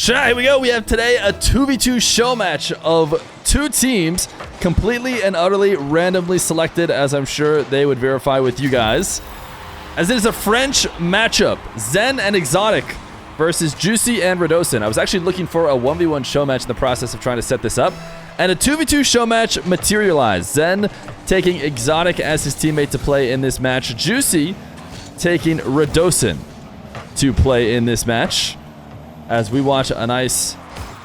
Chat, here we go. We have today a 2v2 show match of two teams, completely and utterly randomly selected, as I'm sure they would verify with you guys. As it is a French matchup, Zen and ExoTiiK versus Juicy and Radosin. I was actually looking for a 1v1 show match in the process of trying to set this up, and a 2v2 show match materialized. Zen taking ExoTiiK as his teammate to play in this match. Juicy taking Radosin to play in this match, as we watch a nice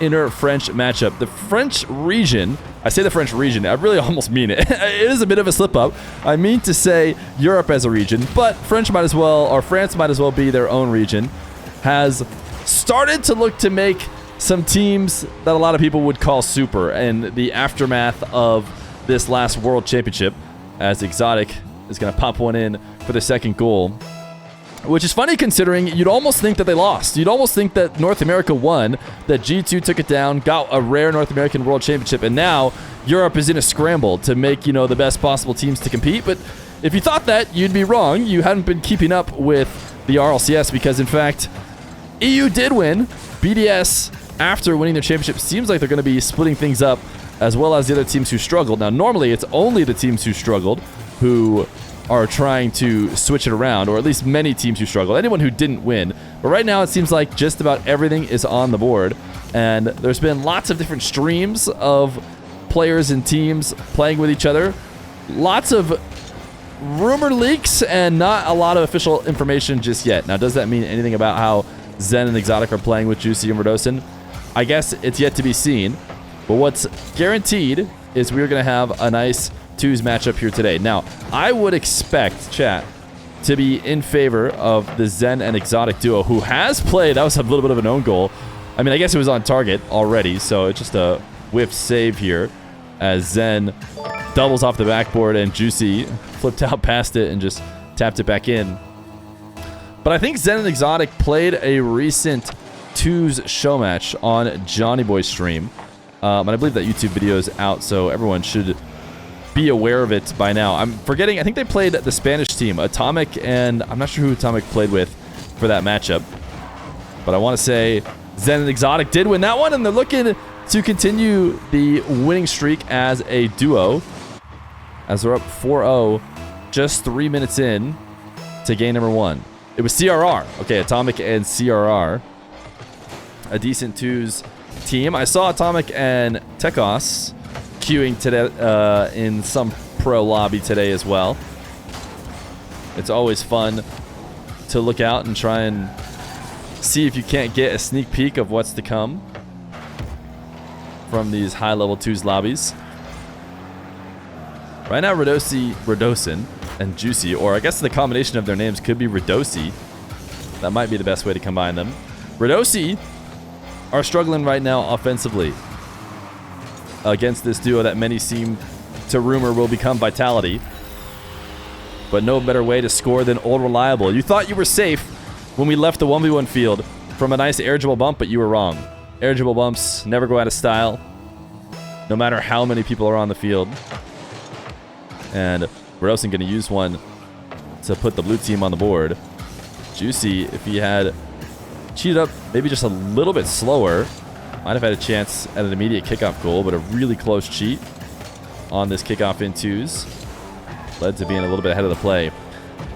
inner French matchup. The French region, I say the French region, I really almost mean it. It is a bit of a slip up. I mean to say Europe as a region, but French might as well, or France might as well be their own region, has started to look to make some teams that a lot of people would call super in the aftermath of this last World Championship, as ExoTiiK is going to pop one in for the second goal. Which is funny considering you'd almost think that they lost. You'd almost think that North America won, that G2 took it down, got a rare North American World Championship, and now Europe is in a scramble to make, the best possible teams to compete. But if you thought that, you'd be wrong. You hadn't been keeping up with the RLCS because, in fact, EU did win. BDS, after winning their championship, seems like they're going to be splitting things up, as well as the other teams who struggled. Now, normally it's only the teams who struggled who are trying to switch it around, or at least many teams who struggle. Anyone who didn't win. But right now it seems like just about everything is on the board, and there's been lots of different streams of players and teams playing with each other. Lots of rumor leaks and not a lot of official information just yet. Now, does that mean anything about how Zen and ExoTiiK are playing with Juicy and Radosin? I guess it's yet to be seen. But what's guaranteed is we're going to have a nice twos matchup here today. Now, I would expect, chat, to be in favor of the Zen and ExoTiiK duo, who has played. That was a little bit of an own goal. I mean, I guess it was on target already, so it's just a whiff save here as Zen doubles off the backboard and Juicy flipped out past it and just tapped it back in. But I think Zen and ExoTiiK played a recent twos show match on Johnny Boy's stream. And I believe that YouTube video is out, so everyone should be aware of it by now. I'm forgetting, I think they played the Spanish team, ExoTiiK, and I'm not sure who ExoTiiK played with for that matchup. But I want to say Zen and ExoTiiK did win that one, and they're looking to continue the winning streak as a duo, as they're up 4-0 just 3 minutes in to game number one. It was CRR. Okay, ExoTiiK and CRR. A decent twos team. I saw ExoTiiK and Tekos queuing today in some pro lobby today as well. It's always fun to look out and try and see if you can't get a sneak peek of what's to come from these high-level twos lobbies. Right now, Radosin and Juicy, or I guess the combination of their names could be Radosi. That might be the best way to combine them. Radosi are struggling right now offensively against this duo that many seem to rumor will become Vitality. But no better way to score than Old Reliable. You thought you were safe when we left the 1v1 field from a nice air dribble bump, but you were wrong. Air dribble bumps never go out of style, no matter how many people are on the field. And Radosin going to use one to put the blue team on the board. Juicy, if he had cheated up maybe just a little bit slower, might have had a chance at an immediate kickoff goal, but a really close cheat on this kickoff in twos led to being a little bit ahead of the play.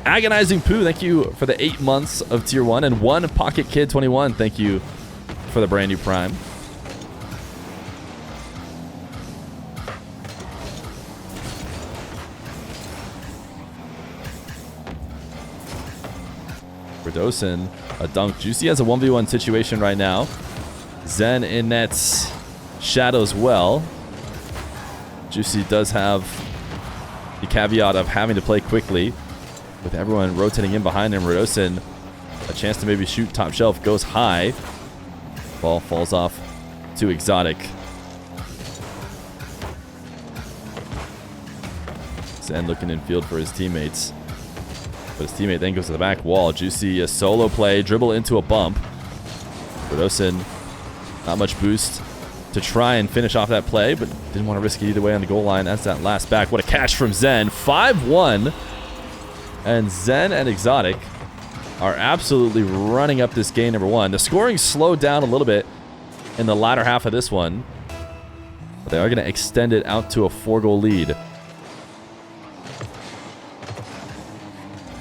Agonizing Poo, thank you for the 8 months of Tier 1. And One Pocket Kid 21, thank you for the brand new Prime. Radosin, a dunk. Juicy has a 1v1 situation right now. Zen in net's shadows well. Juicy does have the caveat of having to play quickly with everyone rotating in behind him. Radosin, a chance to maybe shoot top shelf, goes high. Ball falls off to ExoTiiK. Zen looking in field for his teammates. But his teammate then goes to the back wall. Juicy, a solo play, dribble into a bump. Radosin, not much boost to try and finish off that play, but didn't want to risk it either way on the goal line. That's that last back. What a catch from Zen. 5-1. And Zen and ExoTiiK are absolutely running up this game number one. The scoring slowed down a little bit in the latter half of this one. But they are going to extend it out to a 4-goal lead.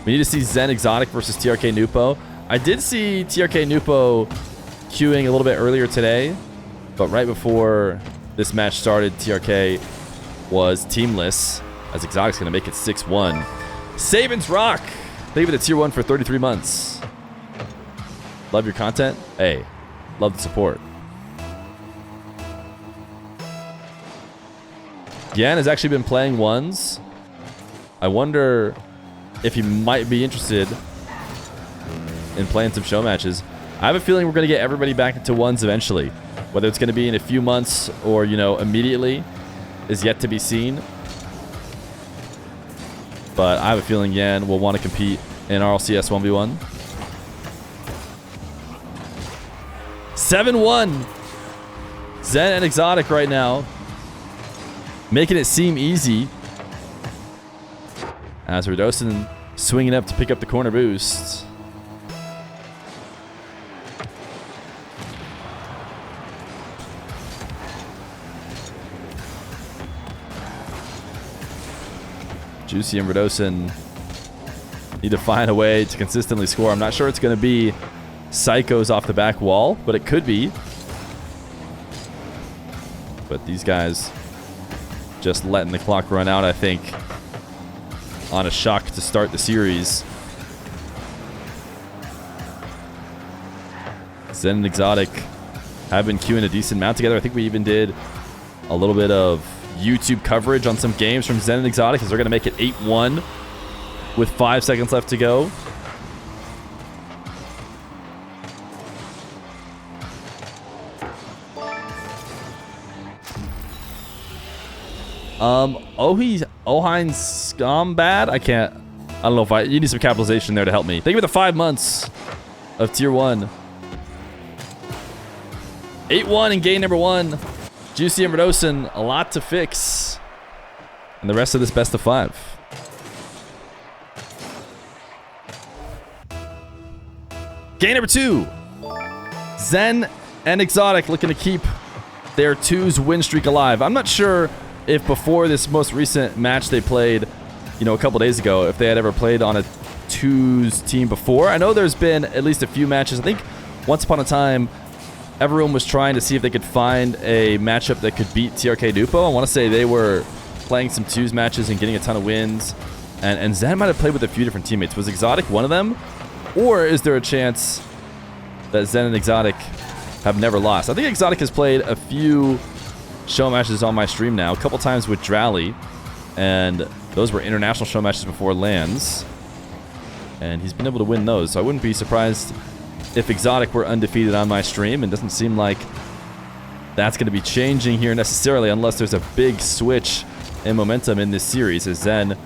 We need to see Zen ExoTiiK versus TRK Nupo. I did see TRK Nupo queuing a little bit earlier today, but right before this match started, TRK was teamless, as ExoTiiK's going to make it 6-1. Saban's Rock! Thank you for the tier 1 for 33 months. Love your content? Hey, love the support. Yan has actually been playing ones. I wonder if he might be interested in playing some show matches. I have a feeling we're going to get everybody back into ones eventually. Whether it's going to be in a few months or, you know, immediately is yet to be seen. But I have a feeling Yan will want to compete in RLCS 1v1. 7-1. Zen and ExoTiiK right now, making it seem easy. As Radosin swinging up to pick up the corner boost. Juicy and Radosin need to find a way to consistently score. I'm not sure it's going to be Psychos off the back wall, but it could be. But these guys just letting the clock run out, I think, on a shock to start the series. Zen and ExoTiiK have been queuing a decent amount together. I think we even did a little bit of YouTube coverage on some games from Zen and ExoTiiK, because they're going to make it 8-1 with 5 seconds left to go. Ohein's Scombad? I don't know if you need some capitalization there to help me. Thank you for the 5 months of tier 1. 8-1 in game number 1. Juicy and Radosin, a lot to fix. And the rest of this best of 5. Game number 2. Zen and ExoTiiK looking to keep their 2's win streak alive. I'm not sure if before this most recent match they played, you know, a couple days ago, if they had ever played on a 2's team before. I know there's been at least a few matches. I think once upon a time, everyone was trying to see if they could find a matchup that could beat TRK Nupo. I want to say they were playing some 2's matches and getting a ton of wins. And Zen might have played with a few different teammates. Was ExoTiiK one of them? Or is there a chance that Zen and ExoTiiK have never lost? I think ExoTiiK has played a few show matches on my stream now. A couple times with Drally. And those were international show matches before LANs. And he's been able to win those. So I wouldn't be surprised if ExoTiiK were undefeated on my stream. It doesn't seem like that's going to be changing here necessarily, unless there's a big switch in momentum in this series, as Zen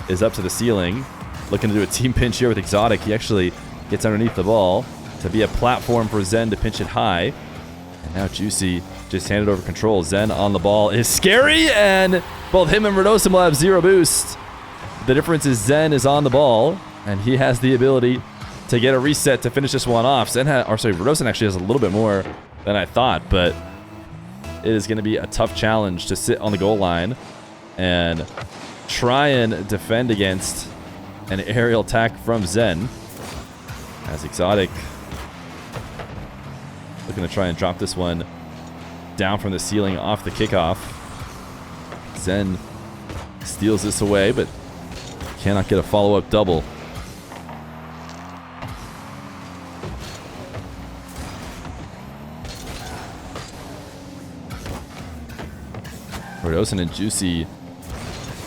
is up to the ceiling, looking to do a team pinch here with ExoTiiK. He actually gets underneath the ball to be a platform for Zen to pinch it high. And now Juicy just handed over control. Zen on the ball is scary, and both him and Radosin will have 0 boost. The difference is Zen is on the ball, and he has the ability to get a reset to finish this one off. Radosin actually has a little bit more than I thought, but it is going to be a tough challenge to sit on the goal line and try and defend against an aerial attack from Zen. As ExoTiiK looking to try and drop this one down from the ceiling off the kickoff. Zen steals this away, but cannot get a follow-up double. Radosin and Juicy,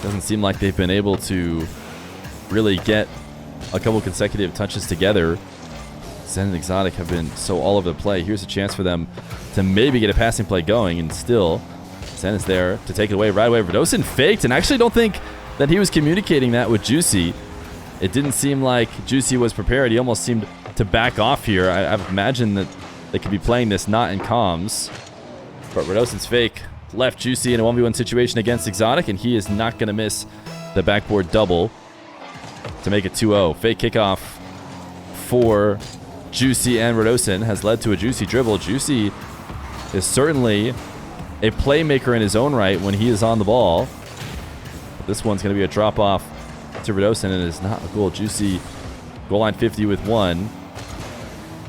doesn't seem like they've been able to really get a couple consecutive touches together. Zen and ExoTiiK have been so all over the play. Here's a chance for them to maybe get a passing play going, and still Zen is there to take it away right away. Radosin faked, and I actually don't think that he was communicating that with Juicy. It didn't seem like Juicy was prepared. He almost seemed to back off here. I've imagined that they could be playing this not in comms, but Radosin's fake left Juicy in a 1v1 situation against ExoTiiK, and he is not going to miss the backboard double to make it 2-0. Fake kickoff for Juicy and Radosin has led to a Juicy dribble. Juicy is certainly a playmaker in his own right when he is on the ball. But this one's going to be a drop-off to Radosin, and it is not a goal. Juicy goal line 50 with 1.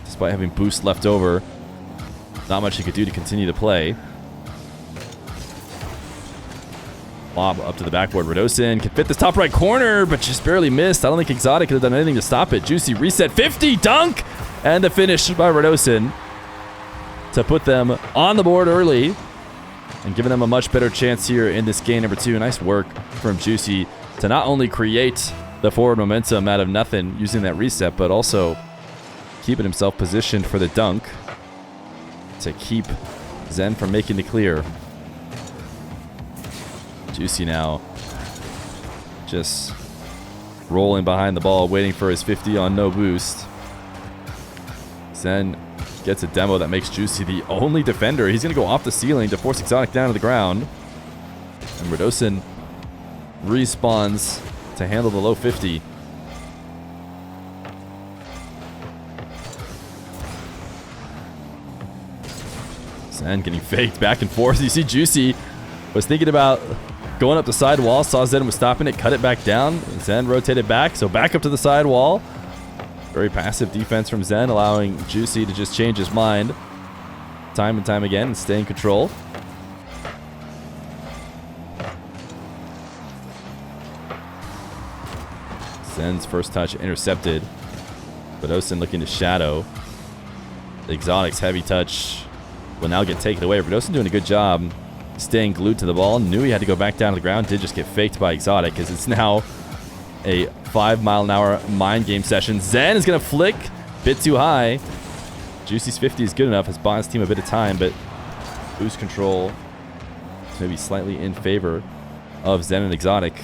Despite having boost left over, not much he could do to continue to play. Lob up to the backboard. Radosin can fit this top right corner, but just barely missed. I don't think ExoTiiK could have done anything to stop it. Juicy reset 50, dunk, and the finish by Radosin to put them on the board early and giving them a much better chance here in this game number 2. Nice work from Juicy to not only create the forward momentum out of nothing using that reset, but also keeping himself positioned for the dunk to keep Zen from making the clear. Juicy now just rolling behind the ball, waiting for his 50 on no boost. Zen gets a demo that makes Juicy the only defender. He's going to go off the ceiling to force ExoTiiK down to the ground. And Radosin respawns to handle the low 50. Zen getting faked back and forth. You see Juicy was thinking about going up the side wall, saw Zen was stopping it, cut it back down. Zen rotated back, so back up to the side wall. Very passive defense from Zen, allowing Juicy to just change his mind time and time again and stay in control. Zen's first touch intercepted. Radosin looking to shadow. The ExoTiiK's heavy touch will now get taken away. Radosin doing a good job staying glued to the ball. Knew he had to go back down to the ground. Did just get faked by ExoTiiK as it's now a 5-mile-an-hour mind game session. Zen is going to flick. Bit too high. Juicy's 50 is good enough. Has bought his team a bit of time, but boost control is maybe slightly in favor of Zen and ExoTiiK.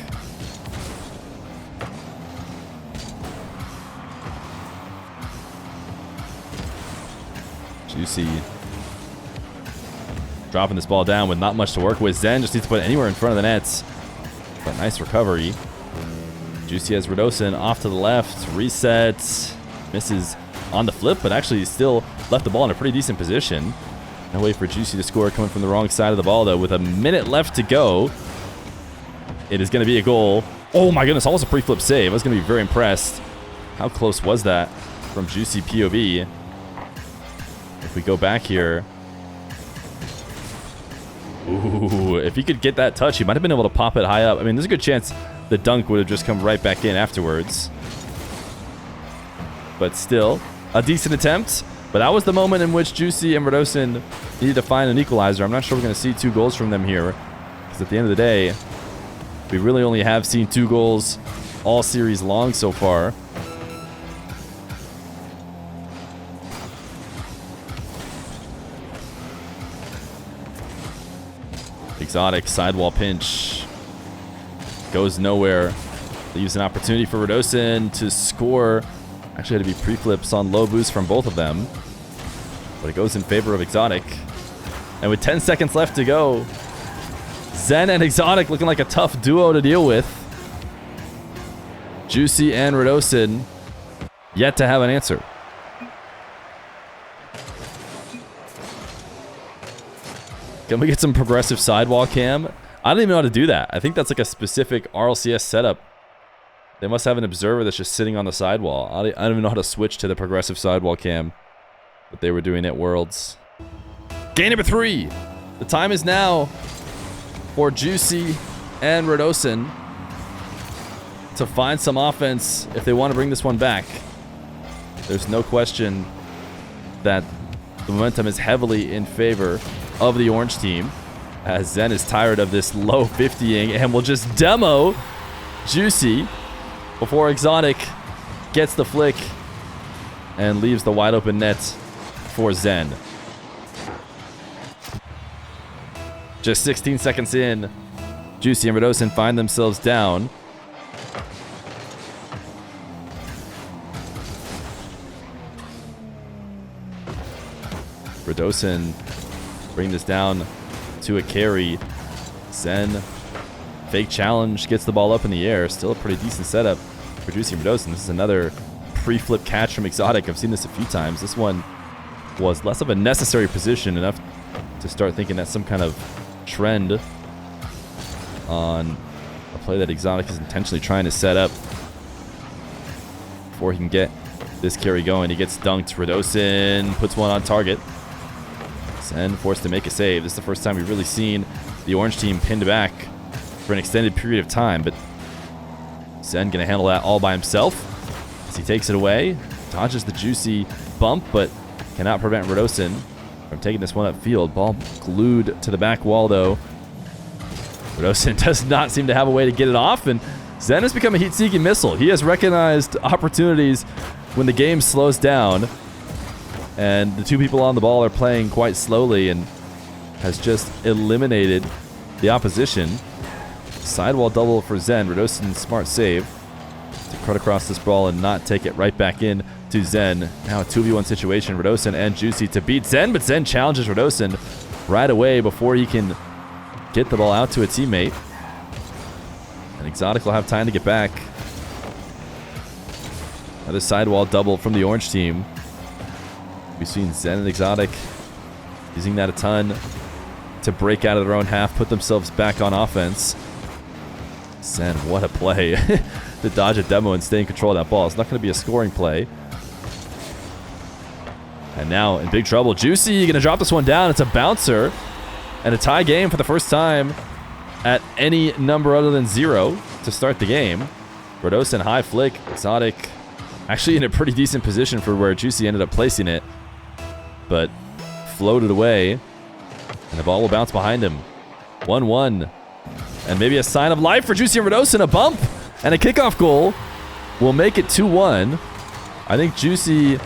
Juicy dropping this ball down with not much to work with. Zen just needs to put it anywhere in front of the nets. But nice recovery. Juicy has Radosin off to the left. Reset. Misses on the flip, but actually still left the ball in a pretty decent position. No way for Juicy to score coming from the wrong side of the ball, though. With a minute left to go, it is going to be a goal. Oh my goodness, almost a pre-flip save. I was going to be very impressed. How close was that from Juicy POV? If we go back here. Ooh, if he could get that touch, he might have been able to pop it high up. I mean, there's a good chance the dunk would have just come right back in afterwards. But still, a decent attempt. But that was the moment in which Juicy and Radosin needed to find an equalizer. I'm not sure we're going to see 2 goals from them here. Because at the end of the day, we really only have seen 2 goals all series long so far. ExoTiiK sidewall pinch goes nowhere. They use an opportunity for Radosin to score. Actually had to be pre-flips on low boost from both of them, but it goes in favor of ExoTiiK. And with 10 seconds left to go, Zen and ExoTiiK looking like a tough duo to deal with. Juicy and Radosin yet to have an answer. Can we get some progressive sidewall cam? I don't even know how to do that. I think that's like a specific RLCS setup. They must have an observer that's just sitting on the sidewall. I don't even know how to switch to the progressive sidewall cam that they were doing at Worlds. Game number 3. The time is now for Juicy and Radosin to find some offense if they want to bring this one back. There's no question that the momentum is heavily in favor of the orange team, as Zen is tired of this low 50ing and will just demo Juicy before ExoTiiK gets the flick and leaves the wide open net for Zen. Just 16 seconds in, Juicy and Radosin find themselves down. Radosin bring this down to a carry. Zen, fake challenge, gets the ball up in the air. Still a pretty decent setup for Juicy and Radosin. This is another pre-flip catch from ExoTiiK. I've seen this a few times. This one was less of a necessary position, enough to start thinking that's some kind of trend on a play that ExoTiiK is intentionally trying to set up before he can get this carry going. He gets dunked. Radosin puts one on target. Zen forced to make a save. This is the first time we've really seen the orange team pinned back for an extended period of time, but Zen gonna handle that all by himself as he takes it away. Dodges the juicy bump, but cannot prevent Radosin from taking this one upfield. Ball glued to the back wall, though. Radosin does not seem to have a way to get it off, and Zen has become a heat-seeking missile. He has recognized opportunities when the game slows down, and the two people on the ball are playing quite slowly, and has just eliminated the opposition. Sidewall double for Zen. Radosin's smart save to cut across this ball and not take it right back in to Zen. Now a 2v1 situation. Radosin and Juicy to beat Zen, but Zen challenges Radosin right away before he can get the ball out to a teammate. And ExoTiiK will have time to get back. Another sidewall double from the orange team. We've seen Zen and ExoTiiK using that a ton to break out of their own half, put themselves back on offense. Zen, what a play. To dodge a demo and stay in control of that ball. It's not going to be a scoring play. And now in big trouble. Juicy going to drop this one down. It's a bouncer. And a tie game for the first time at any number other than 0 to start the game. Radosin high flick. ExoTiiK actually in a pretty decent position for where Juicy ended up placing it. But floated away. And the ball will bounce behind him. 1-1. And maybe a sign of life for Juicy and Radosin. A bump and a kickoff goal will make it 2-1. I think Juicy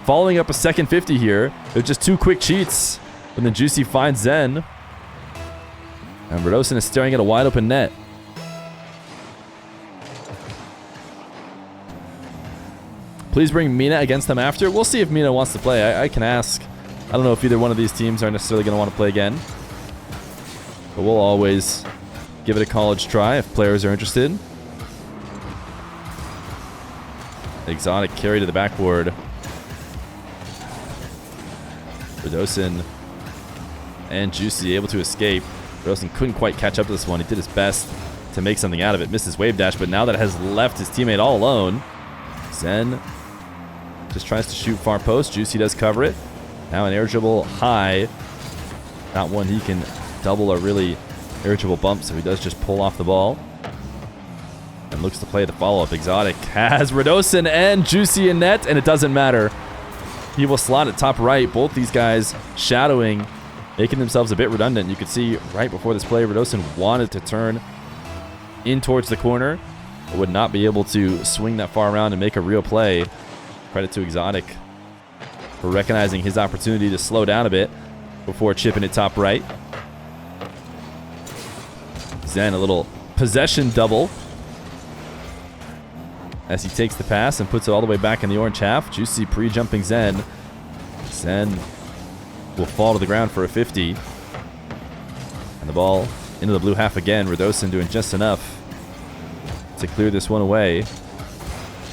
following up a second 50 here. They're just 2 quick cheats. And then Juicy finds Zen. And Radosin is staring at a wide open net. Please bring Mina against them after. We'll see if Mina wants to play. I can ask. I don't know if either one of these teams are necessarily going to want to play again. But we'll always give it a college try if players are interested. ExoTiiK carry to the backboard. Radosin and Juicy able to escape. Radosin couldn't quite catch up to this one. He did his best to make something out of it. Missed his wave dash, but now that it has left his teammate all alone, Zen just tries to shoot far post. Juicy does cover it. Now an air dribble high. Not one he can double or really air dribble bump, so he does just pull off the ball. And looks to play the follow-up. ExoTiiK has Radosin and Juicy in net, and it doesn't matter. He will slot at top right. Both these guys shadowing, making themselves a bit redundant. You could see right before this play, Radosin wanted to turn in towards the corner, but would not be able to swing that far around and make a real play. Credit to ExoTiiK for recognizing his opportunity to slow down a bit before chipping it top right. Zen, a little possession double as he takes the pass and puts it all the way back in the orange half. Juicy pre-jumping Zen. Zen will fall to the ground for a 50. And the ball into the blue half again. Radosin doing just enough to clear this one away.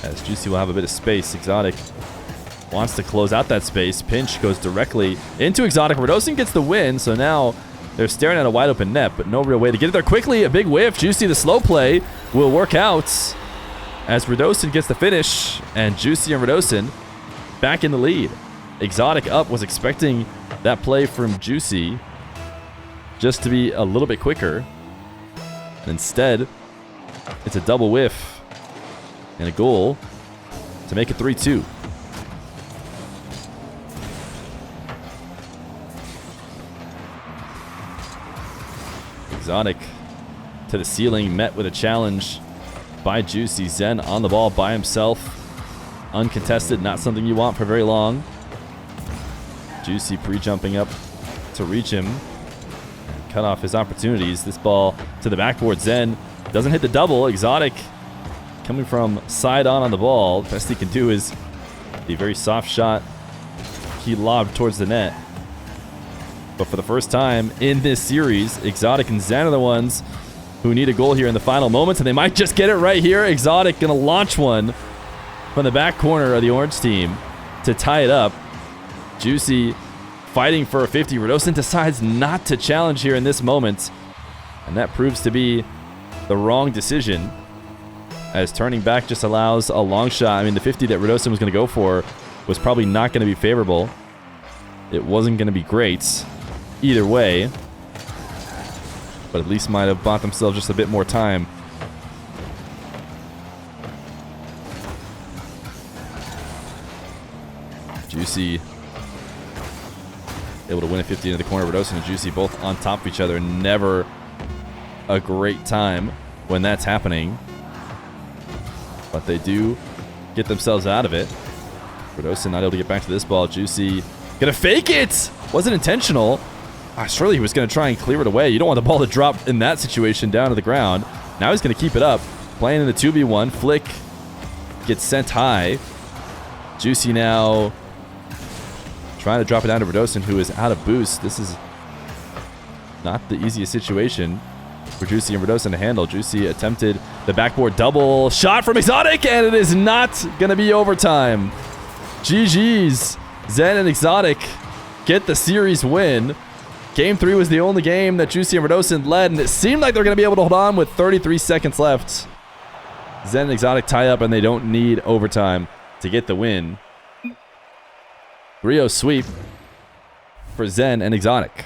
As Juicy will have a bit of space. ExoTiiK wants to close out that space. Pinch goes directly into ExoTiiK. Radosin gets the win, so now they're staring at a wide open net, but no real way to get it there quickly. A big whiff. Juicy, the slow play, will work out as Radosin gets the finish, and Juicy and Radosin back in the lead. ExoTiiK up, was expecting that play from Juicy just to be a little bit quicker. Instead, it's a double whiff and a goal to make it 3-2. ExoTiiK to the ceiling, met with a challenge by Juicy. Zen on the ball by himself. Uncontested, not something you want for very long. Juicy pre-jumping up to reach him. Cut off his opportunities. This ball to the backboard. Zen doesn't hit the double. ExoTiiK coming from side on the ball. Best he can do is a very soft shot. He lobbed towards the net. But for the first time in this series, ExoTiiK and Zen are the ones who need a goal here in the final moments, and they might just get it right here. ExoTiiK gonna launch one from the back corner of the orange team to tie it up. Juicy fighting for a 50. Radosin decides not to challenge here in this moment, and that proves to be the wrong decision, as turning back just allows a long shot. I mean, the 50 that Radosin was going to go for was probably not going to be favorable. It wasn't going to be great either way, but at least might have bought themselves just a bit more time. Juicy able to win a 50 into the corner. Radosin and Juicy both on top of each other. Never a great time when that's happening, but they do get themselves out of it. Radosin not able to get back to this ball. Juicy gonna fake it. Wasn't intentional. Surely he was gonna try and clear it away. You don't want the ball to drop in that situation down to the ground. Now he's gonna keep it up, playing in the 2v1. Flick gets sent high. Juicy now trying to drop it down to Radosin, who is out of boost. This is not the easiest situation for Juicy and Radosin to handle. Juicy attempted the backboard double shot from ExoTiiK, and it is not going to be overtime. GG's. Zen and ExoTiiK get the series win. Game 3 was the only game that Juicy and Radosin led, and it seemed like they're going to be able to hold on with 33 seconds left. Zen and ExoTiiK tie up, and they don't need overtime to get the win. 3-0 sweep for Zen and ExoTiiK.